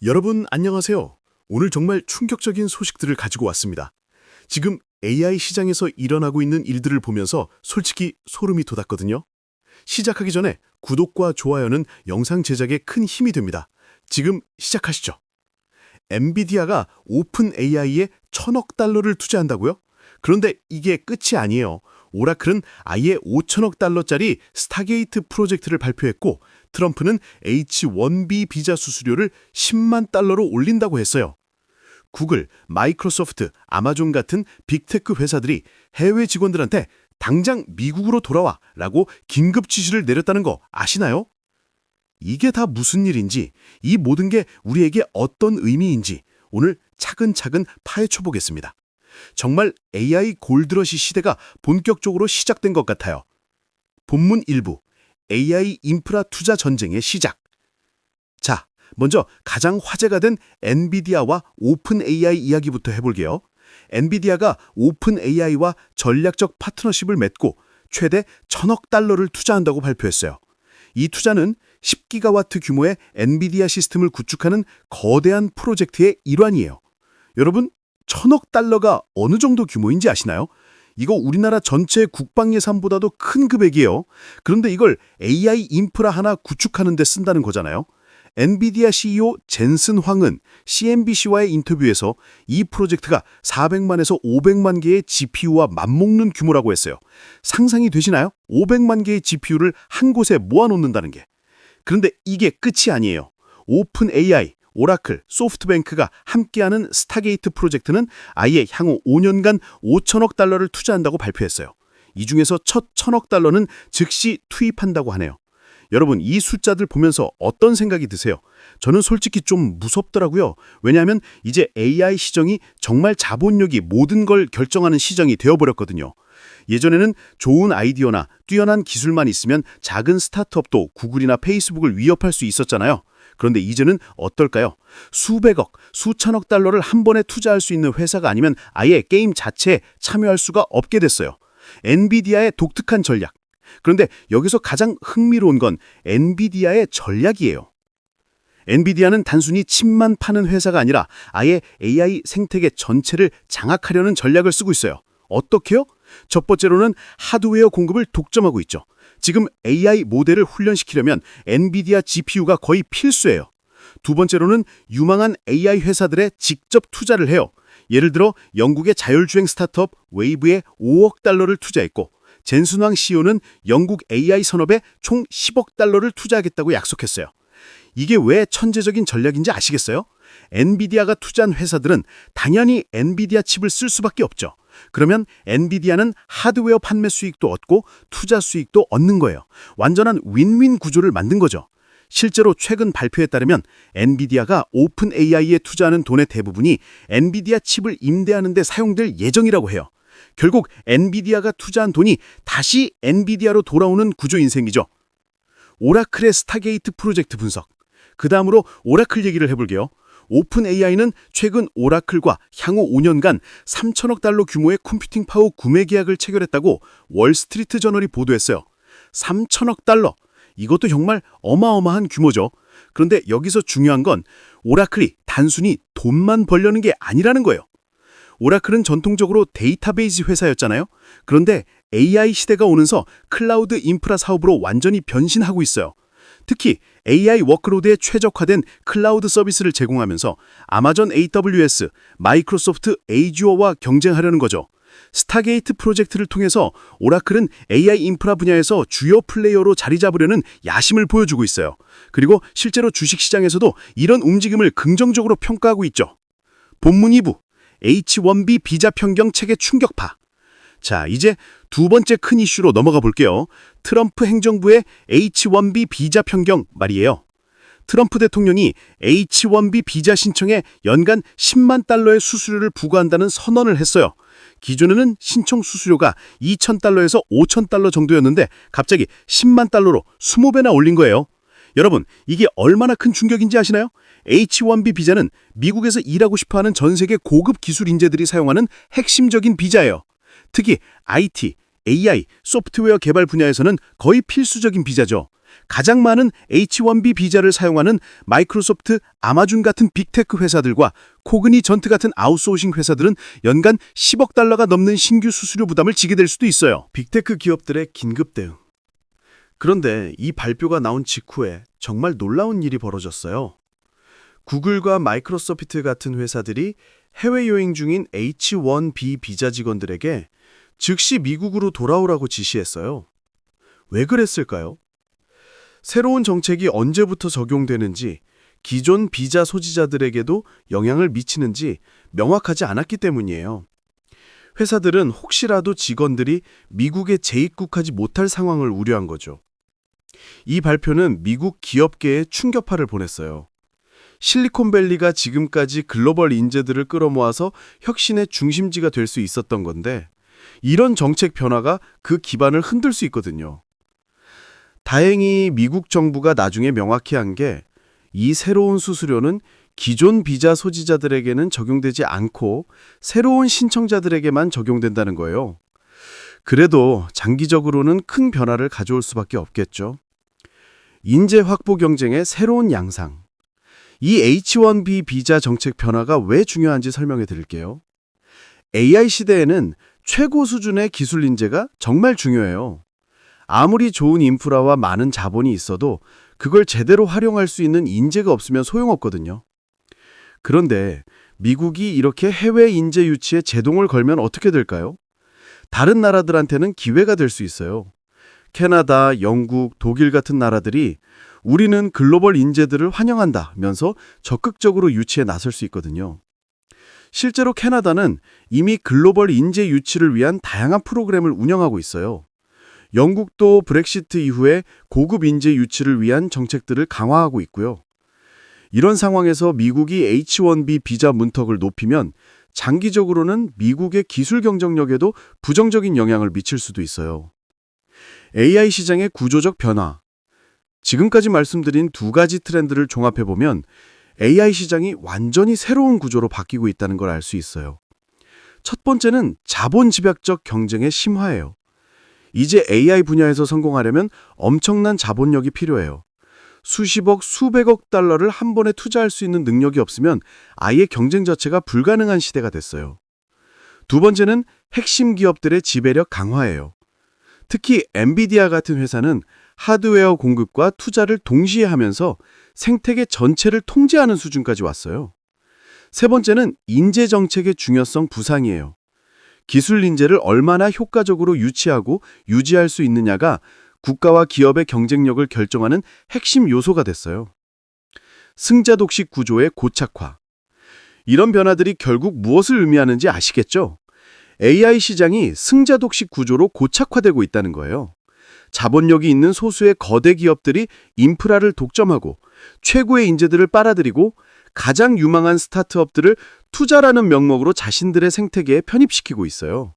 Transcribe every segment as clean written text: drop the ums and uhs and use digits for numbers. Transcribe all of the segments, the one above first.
여러분 안녕하세요. 오늘 정말 충격적인 소식들을 가지고 왔습니다. 지금 AI 시장에서 일어나고 있는 일들을 보면서 솔직히 소름이 돋았거든요. 시작하기 전에 구독과 좋아요는 영상 제작에 큰 힘이 됩니다. 지금 시작하시죠. 엔비디아가 오픈 AI에 1,000억 달러를 투자한다고요? 그런데 이게 끝이 아니에요. 오라클은 아예 5천억 달러짜리 스타게이트 프로젝트를 발표했고 트럼프는 H-1B 비자 수수료를 10만 달러로 올린다고 했어요. 구글, 마이크로소프트, 아마존 같은 빅테크 회사들이 해외 직원들한테 당장 미국으로 돌아와 라고 긴급 지시를 내렸다는 거 아시나요? 이게 다 무슨 일인지, 이 모든 게 우리에게 어떤 의미인지 오늘 차근차근 파헤쳐 보겠습니다. 정말 AI 골드러시 시대가 본격적으로 시작된 것 같아요. 본문 1부, AI 인프라 투자 전쟁의 시작. 자, 먼저 가장 화제가 된 엔비디아와 오픈 AI 이야기부터 해볼게요. 엔비디아가 오픈 AI와 전략적 파트너십을 맺고 최대 1,000억 달러를 투자한다고 발표했어요. 이 투자는 10기가와트 규모의 엔비디아 시스템을 구축하는 거대한 프로젝트의 일환이에요. 여러분, 1,000억 달러가 어느 정도 규모인지 아시나요? 이거 우리나라 전체 국방 예산보다도 큰 금액이에요. 그런데 이걸 AI 인프라 하나 구축하는 데 쓴다는 거잖아요. 엔비디아 CEO 젠슨 황은 CNBC와의 인터뷰에서 이 프로젝트가 400만에서 500만 개의 GPU와 맞먹는 규모라고 했어요. 상상이 되시나요? 500만 개의 GPU를 한 곳에 모아놓는다는 게. 그런데 이게 끝이 아니에요. 오픈 AI, 오라클, 소프트뱅크가 함께하는 스타게이트 프로젝트는 아예 향후 5년간 5천억 달러를 투자한다고 발표했어요. 이 중에서 첫 1,000억 달러는 즉시 투입한다고 하네요. 여러분, 이 숫자들 보면서 어떤 생각이 드세요? 저는 솔직히 좀 무섭더라고요. 왜냐하면 이제 AI 시장이 정말 자본력이 모든 걸 결정하는 시장이 되어버렸거든요. 예전에는 좋은 아이디어나 뛰어난 기술만 있으면 작은 스타트업도 구글이나 페이스북을 위협할 수 있었잖아요. 그런데 이제는 어떨까요? 수백억, 수천억 달러를 한 번에 투자할 수 있는 회사가 아니면 아예 게임 자체에 참여할 수가 없게 됐어요. 엔비디아의 독특한 전략. 그런데 여기서 가장 흥미로운 건 엔비디아의 전략이에요. 엔비디아는 단순히 칩만 파는 회사가 아니라 아예 AI 생태계 전체를 장악하려는 전략을 쓰고 있어요. 어떻게요? 첫 번째로는 하드웨어 공급을 독점하고 있죠. 지금 AI 모델을 훈련시키려면 엔비디아 GPU가 거의 필수예요. 두 번째로는 유망한 AI 회사들에 직접 투자를 해요. 예를 들어 영국의 자율주행 스타트업 웨이브에 5억 달러를 투자했고 젠슨 황 CEO는 영국 AI 산업에 총 10억 달러를 투자하겠다고 약속했어요. 이게 왜 천재적인 전략인지 아시겠어요? 엔비디아가 투자한 회사들은 당연히 엔비디아 칩을 쓸 수밖에 없죠. 그러면 엔비디아는 하드웨어 판매 수익도 얻고 투자 수익도 얻는 거예요. 완전한 윈윈 구조를 만든 거죠. 실제로 최근 발표에 따르면 엔비디아가 오픈 AI에 투자하는 돈의 대부분이 엔비디아 칩을 임대하는 데 사용될 예정이라고 해요. 결국 엔비디아가 투자한 돈이 다시 엔비디아로 돌아오는 구조인 셈이죠. 오라클의 스타게이트 프로젝트 분석. 그 다음으로 오라클 얘기를 해볼게요. 오픈 AI는 최근 오라클과 향후 5년간 3천억 달러 규모의 컴퓨팅 파워 구매 계약을 체결했다고 월스트리트 저널이 보도했어요. 3천억 달러. 이것도 정말 어마어마한 규모죠. 그런데 여기서 중요한 건 오라클이 단순히 돈만 벌려는 게 아니라는 거예요. 오라클은 전통적으로 데이터베이스 회사였잖아요. 그런데 AI 시대가 오면서 클라우드 인프라 사업으로 완전히 변신하고 있어요. 특히 AI 워크로드에 최적화된 클라우드 서비스를 제공하면서 아마존 AWS, 마이크로소프트 에이주어와 경쟁하려는 거죠. 스타게이트 프로젝트를 통해서 오라클은 AI 인프라 분야에서 주요 플레이어로 자리 잡으려는 야심을 보여주고 있어요. 그리고 실제로 주식시장에서도 이런 움직임을 긍정적으로 평가하고 있죠. 본문 2부, H-1B 비자 변경 체계 충격파. 자, 이제 두 번째 큰 이슈로 넘어가 볼게요. 트럼프 행정부의 H-1B 비자 변경 말이에요. 트럼프 대통령이 H-1B 비자 신청에 연간 10만 달러의 수수료를 부과한다는 선언을 했어요. 기존에는 신청 수수료가 2,000달러에서 5,000달러 정도였는데 갑자기 10만 달러로 20배나 올린 거예요. 여러분, 이게 얼마나 큰 충격인지 아시나요? H-1B 비자는 미국에서 일하고 싶어하는 전 세계 고급 기술 인재들이 사용하는 핵심적인 비자예요. 특히 IT, AI, 소프트웨어 개발 분야에서는 거의 필수적인 비자죠. 가장 많은 H-1B 비자를 사용하는 마이크로소프트, 아마존 같은 빅테크 회사들과 코그니전트 같은 아웃소싱 회사들은 연간 10억 달러가 넘는 신규 수수료 부담을 지게 될 수도 있어요. 빅테크 기업들의 긴급 대응. 그런데 이 발표가 나온 직후에 정말 놀라운 일이 벌어졌어요. 구글과 마이크로소프트 같은 회사들이 해외여행 중인 H-1B 비자 직원들에게 즉시 미국으로 돌아오라고 지시했어요. 왜 그랬을까요? 새로운 정책이 언제부터 적용되는지, 기존 비자 소지자들에게도 영향을 미치는지 명확하지 않았기 때문이에요. 회사들은 혹시라도 직원들이 미국에 재입국하지 못할 상황을 우려한 거죠. 이 발표는 미국 기업계에 충격파를 보냈어요. 실리콘밸리가 지금까지 글로벌 인재들을 끌어모아서 혁신의 중심지가 될 수 있었던 건데, 이런 정책 변화가 그 기반을 흔들 수 있거든요. 다행히 미국 정부가 나중에 명확히 한 게, 이 새로운 수수료는 기존 비자 소지자들에게는 적용되지 않고 새로운 신청자들에게만 적용된다는 거예요. 그래도 장기적으로는 큰 변화를 가져올 수밖에 없겠죠. 인재 확보 경쟁의 새로운 양상. 이 H-1B 비자 정책 변화가 왜 중요한지 설명해 드릴게요. AI 시대에는 최고 수준의 기술 인재가 정말 중요해요. 아무리 좋은 인프라와 많은 자본이 있어도 그걸 제대로 활용할 수 있는 인재가 없으면 소용없거든요. 그런데 미국이 이렇게 해외 인재 유치에 제동을 걸면 어떻게 될까요? 다른 나라들한테는 기회가 될 수 있어요. 캐나다, 영국, 독일 같은 나라들이 우리는 글로벌 인재들을 환영한다면서 적극적으로 유치에 나설 수 있거든요. 실제로 캐나다는 이미 글로벌 인재 유치를 위한 다양한 프로그램을 운영하고 있어요. 영국도 브렉시트 이후에 고급 인재 유치를 위한 정책들을 강화하고 있고요. 이런 상황에서 미국이 H-1B 비자 문턱을 높이면 장기적으로는 미국의 기술 경쟁력에도 부정적인 영향을 미칠 수도 있어요. AI 시장의 구조적 변화. 지금까지 말씀드린 두 가지 트렌드를 종합해보면 AI 시장이 완전히 새로운 구조로 바뀌고 있다는 걸 알 수 있어요. 첫 번째는 자본 집약적 경쟁의 심화예요. 이제 AI 분야에서 성공하려면 엄청난 자본력이 필요해요. 수십억, 수백억 달러를 한 번에 투자할 수 있는 능력이 없으면 아예 경쟁 자체가 불가능한 시대가 됐어요. 두 번째는 핵심 기업들의 지배력 강화예요. 특히 엔비디아 같은 회사는 하드웨어 공급과 투자를 동시에 하면서 생태계 전체를 통제하는 수준까지 왔어요. 세 번째는 인재 정책의 중요성 부상이에요. 기술 인재를 얼마나 효과적으로 유치하고 유지할 수 있느냐가 국가와 기업의 경쟁력을 결정하는 핵심 요소가 됐어요. 승자 독식 구조의 고착화. 이런 변화들이 결국 무엇을 의미하는지 아시겠죠? AI 시장이 승자 독식 구조로 고착화되고 있다는 거예요. 자본력이 있는 소수의 거대 기업들이 인프라를 독점하고 최고의 인재들을 빨아들이고 가장 유망한 스타트업들을 투자라는 명목으로 자신들의 생태계에 편입시키고 있어요.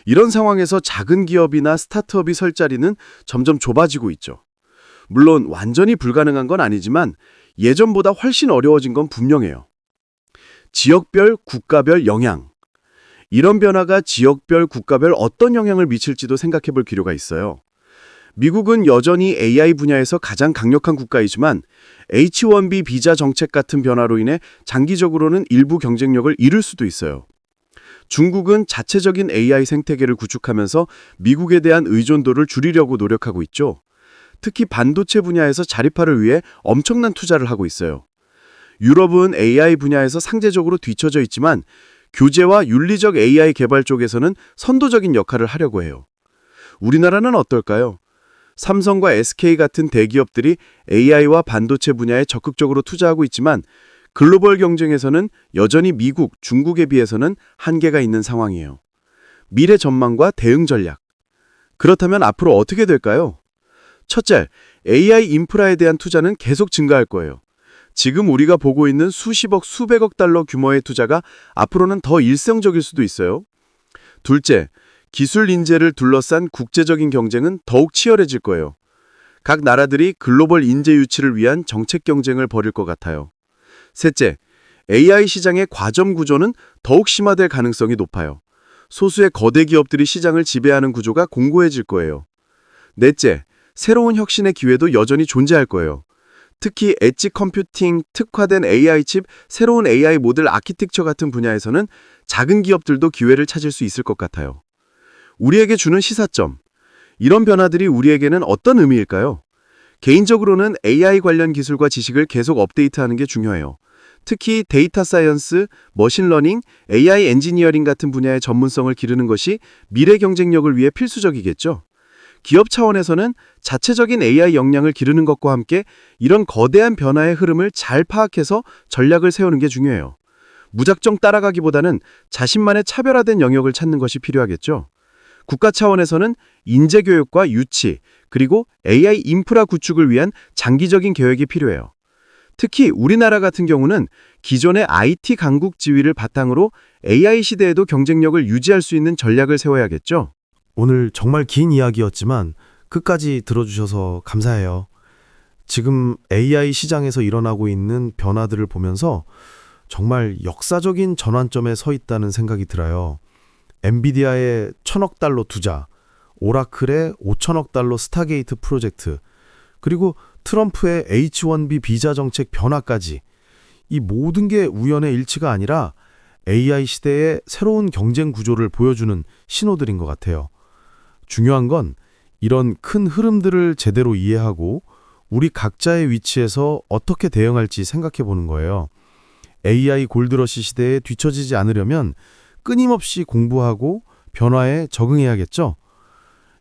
이런 상황에서 작은 기업이나 스타트업이 설 자리는 점점 좁아지고 있죠. 물론 완전히 불가능한 건 아니지만 예전보다 훨씬 어려워진 건 분명해요. 지역별, 국가별 영향. 이런 변화가 지역별, 국가별 어떤 영향을 미칠지도 생각해 볼 필요가 있어요. 미국은 여전히 AI 분야에서 가장 강력한 국가이지만 H-1B 비자 정책 같은 변화로 인해 장기적으로는 일부 경쟁력을 잃을 수도 있어요. 중국은 자체적인 AI 생태계를 구축하면서 미국에 대한 의존도를 줄이려고 노력하고 있죠. 특히 반도체 분야에서 자립화를 위해 엄청난 투자를 하고 있어요. 유럽은 AI 분야에서 상대적으로 뒤처져 있지만 교제와 윤리적 AI 개발 쪽에서는 선도적인 역할을 하려고 해요. 우리나라는 어떨까요? 삼성과 SK 같은 대기업들이 AI와 반도체 분야에 적극적으로 투자하고 있지만 글로벌 경쟁에서는 여전히 미국, 중국에 비해서는 한계가 있는 상황이에요. 미래 전망과 대응 전략. 그렇다면 앞으로 어떻게 될까요? 첫째, AI 인프라에 대한 투자는 계속 증가할 거예요. 지금 우리가 보고 있는 수십억, 수백억 달러 규모의 투자가 앞으로는 더 일상적일 수도 있어요. 둘째, 기술 인재를 둘러싼 국제적인 경쟁은 더욱 치열해질 거예요. 각 나라들이 글로벌 인재 유치를 위한 정책 경쟁을 벌일 것 같아요. 셋째, AI 시장의 과점 구조는 더욱 심화될 가능성이 높아요. 소수의 거대 기업들이 시장을 지배하는 구조가 공고해질 거예요. 넷째, 새로운 혁신의 기회도 여전히 존재할 거예요. 특히 엣지 컴퓨팅, 특화된 AI 칩, 새로운 AI 모델 아키텍처 같은 분야에서는 작은 기업들도 기회를 찾을 수 있을 것 같아요. 우리에게 주는 시사점. 이런 변화들이 우리에게는 어떤 의미일까요? 개인적으로는 AI 관련 기술과 지식을 계속 업데이트하는 게 중요해요. 특히 데이터 사이언스, 머신러닝, AI 엔지니어링 같은 분야의 전문성을 기르는 것이 미래 경쟁력을 위해 필수적이겠죠. 기업 차원에서는 자체적인 AI 역량을 기르는 것과 함께 이런 거대한 변화의 흐름을 잘 파악해서 전략을 세우는 게 중요해요. 무작정 따라가기보다는 자신만의 차별화된 영역을 찾는 것이 필요하겠죠. 국가 차원에서는 인재교육과 유치, 그리고 AI 인프라 구축을 위한 장기적인 계획이 필요해요. 특히 우리나라 같은 경우는 기존의 IT 강국 지위를 바탕으로 AI 시대에도 경쟁력을 유지할 수 있는 전략을 세워야겠죠. 오늘 정말 긴 이야기였지만 끝까지 들어주셔서 감사해요. 지금 AI 시장에서 일어나고 있는 변화들을 보면서 정말 역사적인 전환점에 서 있다는 생각이 들어요. 엔비디아의 1,000억 달러 투자, 오라클의 5천억 달러 스타게이트 프로젝트, 그리고 트럼프의 H-1B 비자 정책 변화까지 이 모든 게 우연의 일치가 아니라 AI 시대의 새로운 경쟁 구조를 보여주는 신호들인 것 같아요. 중요한 건 이런 큰 흐름들을 제대로 이해하고 우리 각자의 위치에서 어떻게 대응할지 생각해 보는 거예요. AI 골드러시 시대에 뒤처지지 않으려면 끊임없이 공부하고 변화에 적응해야겠죠?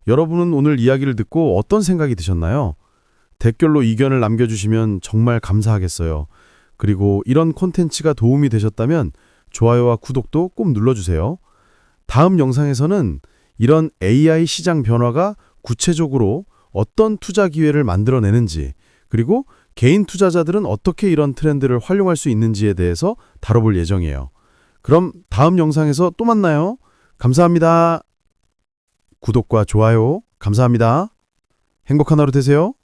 여러분은 오늘 이야기를 듣고 어떤 생각이 드셨나요? 댓글로 의견을 남겨주시면 정말 감사하겠어요. 그리고 이런 콘텐츠가 도움이 되셨다면 좋아요와 구독도 꼭 눌러주세요. 다음 영상에서는 이런 AI 시장 변화가 구체적으로 어떤 투자 기회를 만들어내는지, 그리고 개인 투자자들은 어떻게 이런 트렌드를 활용할 수 있는지에 대해서 다뤄볼 예정이에요. 그럼 다음 영상에서 또 만나요. 감사합니다. 구독과 좋아요 감사합니다. 행복한 하루 되세요.